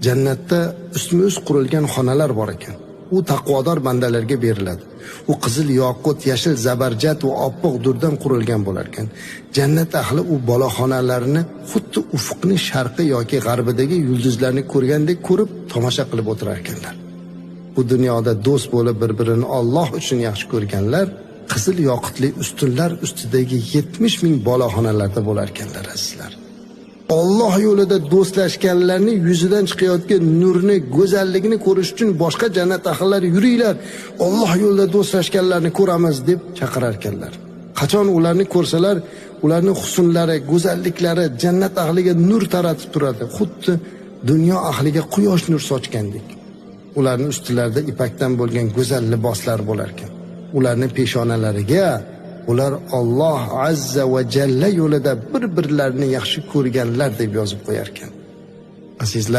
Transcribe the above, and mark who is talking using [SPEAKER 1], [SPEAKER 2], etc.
[SPEAKER 1] Jannatda ustma-ust qurilgan xonalar bor ekan. U taqvodor bandalarga beriladi. U qizil yoqut, yashil zabarjat va oppoq durdan qurilgan bo'lar ekan. Jannat ahli u boloxonalarni xuddi ufqning sharqi yoki g'arbidagi yulduzlarni ko'rgandek ko'rib, tomosha qilib o'tirar ekanlar. Bu dunyoda do'st bo'lib bir-birini Alloh uchun yaxshi ko'rganlar qizil yoqutli ustunlar ustidagi 70 ming boloxonalarda bo'lar ekanlar azizlar. Alloh yo'lida do'stlashganlarning yuzidan chiqayotgan nurni, go'zalligini ko'rish uchun boshqa jannat ahllari yuringlar, Alloh yo'lida do'stlashganlarni ko'ramiz deb chaqirar ekanlar. Qachon ularni ko'rsalar, ularning husnlari, go'zalliklari jannat ahliga nur taratib turadi, xuddi dunyo ahliga quyosh nur sochgandek. Ularning ustilarida ipakdan bo'lgan go'zal liboslar bo'lar ekan. Ularning peshonalariga ular Alloh azza va jalla yo'lida bir-birlarini yaxshi ko'rganlar deb yozib qo'yar ekan. Azizlar